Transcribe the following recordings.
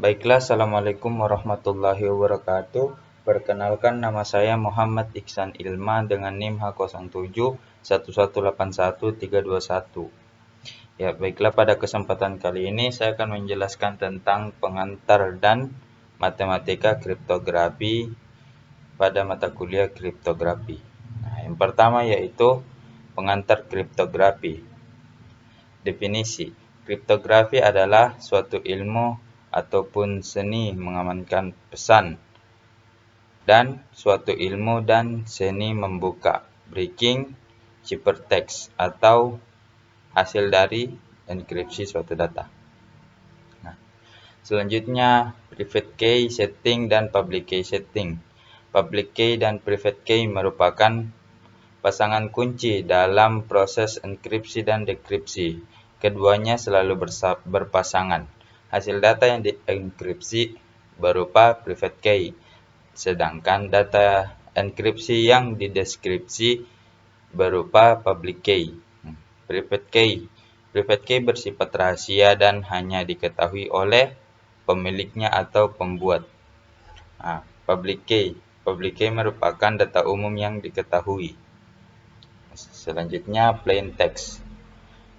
Baiklah, Assalamualaikum warahmatullahi wabarakatuh. Perkenalkan, nama saya Muhammad Iksan Ilma dengan NIM H0711811321. Ya, baiklah, pada kesempatan kali ini saya akan menjelaskan tentang pengantar dan matematika kriptografi pada mata kuliah kriptografi. Nah, yang pertama yaitu pengantar kriptografi. Definisi: kriptografi adalah suatu ilmu ataupun seni mengamankan pesan, dan suatu ilmu dan seni membuka breaking ciphertext atau hasil dari enkripsi suatu data. Nah, selanjutnya private key setting dan public key setting. Public key dan private key merupakan pasangan kunci dalam proses enkripsi dan dekripsi. Keduanya selalu berpasangan. Hasil data yang dienkripsi berupa private key, sedangkan data enkripsi yang dideskripsi berupa public key. Private key bersifat rahasia dan hanya diketahui oleh pemiliknya atau pembuat. Public key merupakan data umum yang diketahui. Selanjutnya, plain text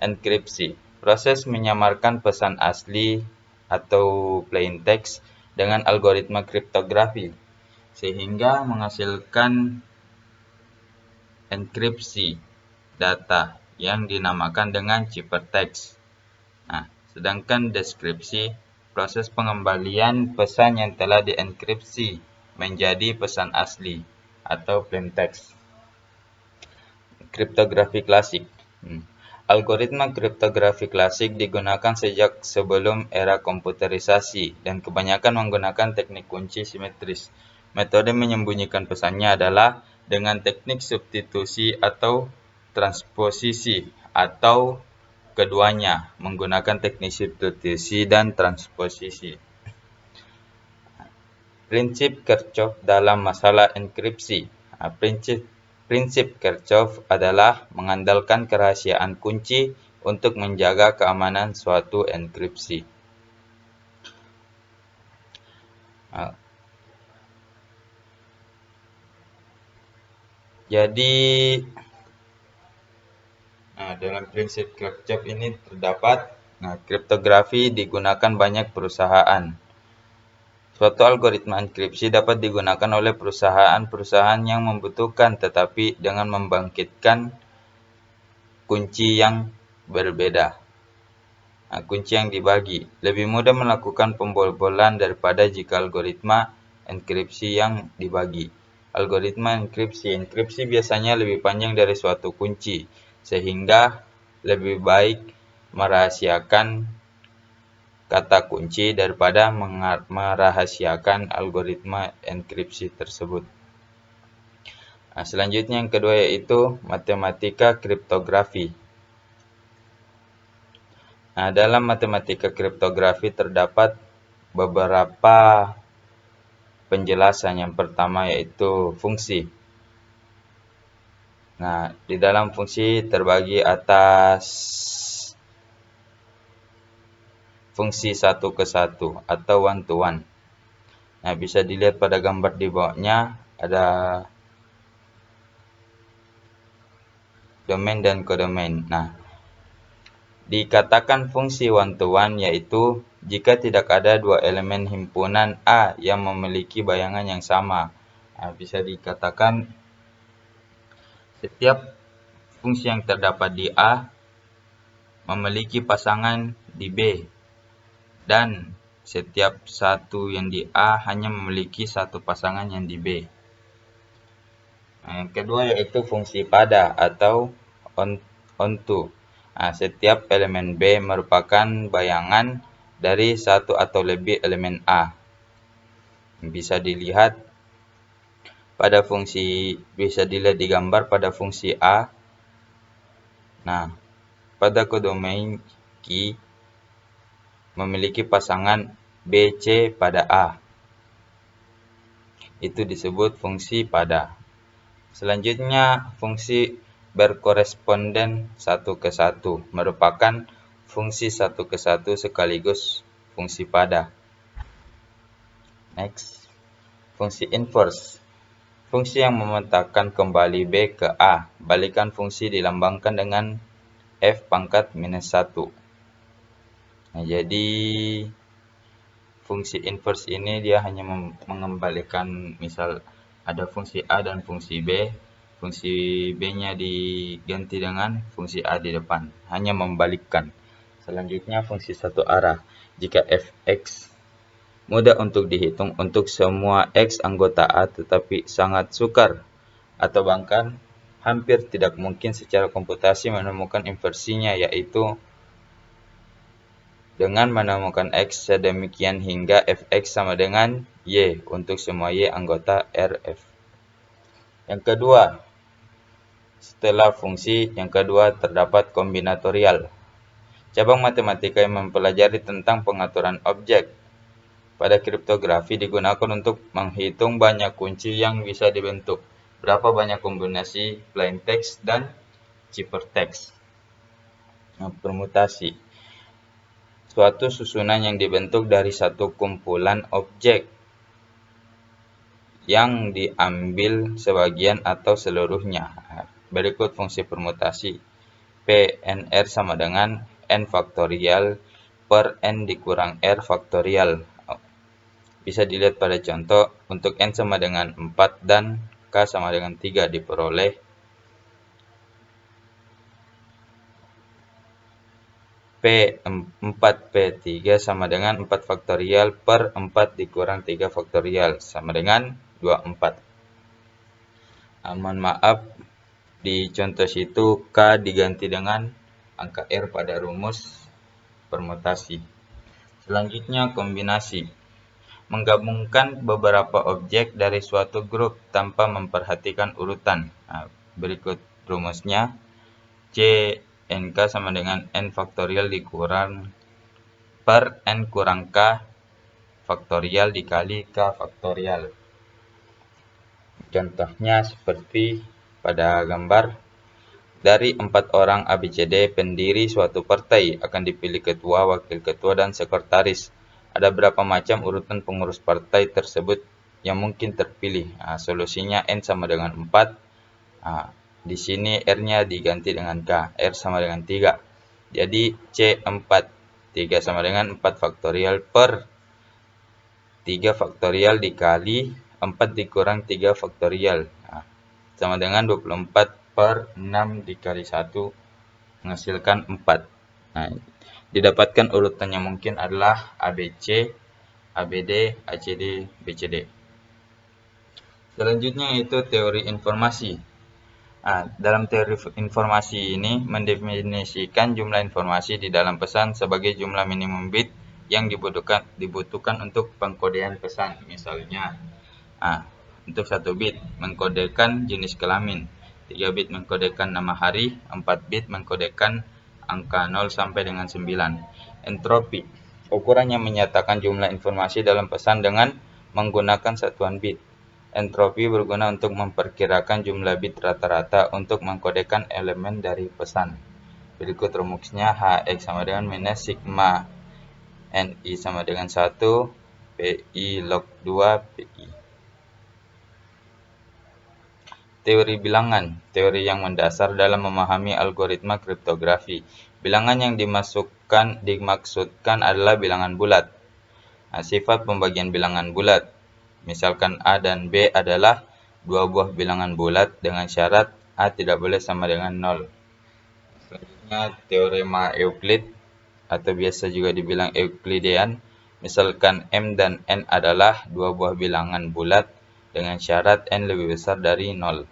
enkripsi. Proses menyamarkan pesan asli atau plain text dengan algoritma kriptografi sehingga menghasilkan enkripsi data yang dinamakan dengan ciphertext. Sedangkan deskripsi, proses pengembalian pesan yang telah dienkripsi menjadi pesan asli atau plain text. Kriptografi klasik. Algoritma kriptografi klasik digunakan sejak sebelum era komputerisasi dan kebanyakan menggunakan teknik kunci simetris. Metode menyembunyikan pesannya adalah dengan teknik substitusi atau transposisi, atau keduanya menggunakan teknik substitusi dan transposisi. Prinsip Kirchhoff dalam masalah enkripsi. Prinsip Kirchhoff adalah mengandalkan kerahasiaan kunci untuk menjaga keamanan suatu enkripsi. Jadi, dalam prinsip Kirchhoff ini terdapat, kriptografi digunakan banyak perusahaan. Suatu algoritma enkripsi dapat digunakan oleh perusahaan-perusahaan yang membutuhkan, tetapi dengan membangkitkan kunci yang berbeda. Kunci yang dibagi lebih mudah melakukan pembobolan daripada jika algoritma enkripsi yang dibagi. Algoritma enkripsi biasanya lebih panjang dari suatu kunci, sehingga lebih baik merahasiakan kata kunci daripada merahasiakan algoritma enkripsi tersebut. Selanjutnya yang kedua yaitu matematika kriptografi. Dalam matematika kriptografi terdapat beberapa penjelasan. Yang pertama yaitu fungsi. Di dalam fungsi terbagi atas fungsi 1-ke-1 atau one-to-one. Bisa dilihat pada gambar di bawahnya, ada domain dan kodomain. Dikatakan fungsi one-to-one yaitu jika tidak ada dua elemen himpunan A yang memiliki bayangan yang sama. Bisa dikatakan setiap fungsi yang terdapat di A memiliki pasangan di B, dan setiap satu yang di A hanya memiliki satu pasangan yang di B. Yang kedua yaitu fungsi pada atau onto. Setiap elemen B merupakan bayangan dari satu atau lebih elemen A. Bisa dilihat di gambar pada fungsi A. Pada kodomain Q memiliki pasangan BC pada A. Itu disebut fungsi pada. Selanjutnya, fungsi berkoresponden 1-ke-1 merupakan fungsi 1-ke-1 sekaligus fungsi pada. Next, fungsi inverse. Fungsi yang memetakan kembali B ke A. Balikan fungsi dilambangkan dengan F pangkat minus 1. Nah, jadi fungsi inverse ini dia hanya mengembalikan, misal ada fungsi A dan fungsi B. Fungsi B-nya diganti dengan fungsi A di depan. Hanya membalikkan. Selanjutnya fungsi satu arah. Jika fx mudah untuk dihitung untuk semua X anggota A tetapi sangat sukar atau bahkan hampir tidak mungkin secara komputasi menemukan inversinya, yaitu dengan menemukan X sedemikian hingga fx sama dengan Y untuk semua Y anggota Rf. Yang kedua, setelah fungsi yang kedua terdapat kombinatorial. Cabang matematika yang mempelajari tentang pengaturan objek. Pada kriptografi digunakan untuk menghitung banyak kunci yang bisa dibentuk. Berapa banyak kombinasi plain text dan ciphertext. Nah, permutasi. Suatu susunan yang dibentuk dari satu kumpulan objek yang diambil sebagian atau seluruhnya. Berikut fungsi permutasi. PNR sama dengan N faktorial per N dikurang R faktorial. Bisa dilihat pada contoh, untuk N sama dengan 4 dan K sama dengan 3 diperoleh P4P3 sama dengan 4 faktorial per 4 dikurang 3 faktorial sama dengan 24. Mohon maaf, di contoh situ K diganti dengan angka R pada rumus permutasi. Selanjutnya kombinasi. Menggabungkan beberapa objek dari suatu grup tanpa memperhatikan urutan. Nah, berikut rumusnya. C NK sama dengan N faktorial dikurang per N kurang K faktorial dikali K faktorial. Contohnya seperti pada gambar. Dari 4 orang ABCD pendiri suatu partai akan dipilih ketua, wakil ketua, dan sekretaris. Ada berapa macam urutan pengurus partai tersebut yang mungkin terpilih? Nah, solusinya N sama dengan 4. Nah, di sini R-nya diganti dengan K. R sama dengan 3. Jadi C4. 3 sama dengan 4 faktorial per 3 faktorial dikali 4 dikurang 3 faktorial. Nah, sama dengan 24 per 6 dikali 1 menghasilkan 4. Nah, didapatkan urutan yang mungkin adalah ABC, ABD, ACD, BCD. Selanjutnya yaitu teori informasi. Nah, dalam teori informasi ini mendefinisikan jumlah informasi di dalam pesan sebagai jumlah minimum bit yang dibutuhkan untuk pengkodean pesan. Misalnya, untuk 1 bit mengkodekan jenis kelamin, 3 bit mengkodekan nama hari, 4 bit mengkodekan angka 0 sampai dengan 9. Entropi, ukuran yang menyatakan jumlah informasi dalam pesan dengan menggunakan satuan bit. Entropi berguna untuk memperkirakan jumlah bit rata-rata untuk mengkodekan elemen dari pesan. Berikut rumusnya. Hx sama dengan minus sigma Ni sama dengan 1 Pi log 2 Pi. Teori bilangan, teori yang mendasar dalam memahami algoritma kriptografi. Bilangan yang dimaksudkan adalah bilangan bulat. Nah, sifat pembagian bilangan bulat. Misalkan A dan B adalah 2 buah bilangan bulat dengan syarat A tidak boleh sama dengan 0. Selanjutnya teorema Euclid atau biasa juga dibilang Euclidean. Misalkan M dan N adalah 2 buah bilangan bulat dengan syarat N lebih besar dari 0.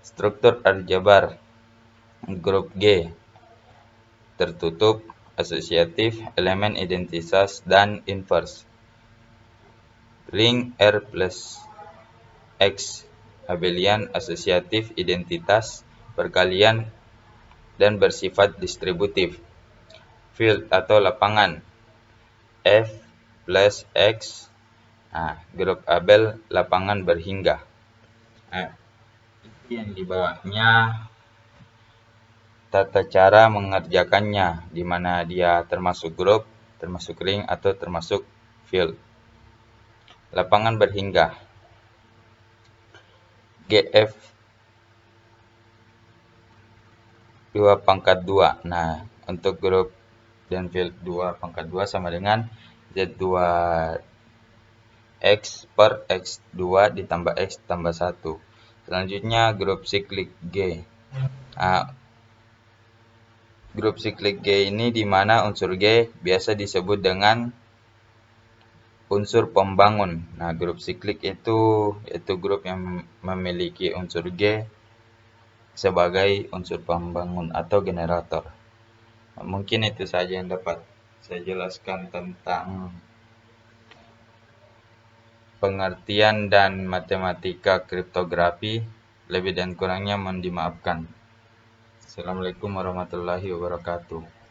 Struktur aljabar grup G tertutup, asosiatif, elemen identitas, dan inverse. Ring R plus X abelian, asosiatif, identitas, perkalian, dan bersifat distributif. Field atau lapangan F plus X, grup Abel, lapangan berhingga. Yang dibawahnya tata cara mengerjakannya, di mana dia termasuk grup, termasuk ring, atau termasuk field. lapangan berhingga. GF 2/2. Nah, untuk grup Denfield 2/2 sama dengan Z2X per X2 ditambah X tambah 1. Selanjutnya grup siklik G. Nah, grup siklik G ini di mana unsur G biasa disebut dengan unsur pembangun. Nah, grup siklik itu yaitu grup yang memiliki unsur G sebagai unsur pembangun atau generator. Nah, mungkin itu saja yang dapat saya jelaskan tentang pengertian dan matematika kriptografi. Lebih dan kurangnya mohon dimaafkan. Assalamualaikum warahmatullahi wabarakatuh.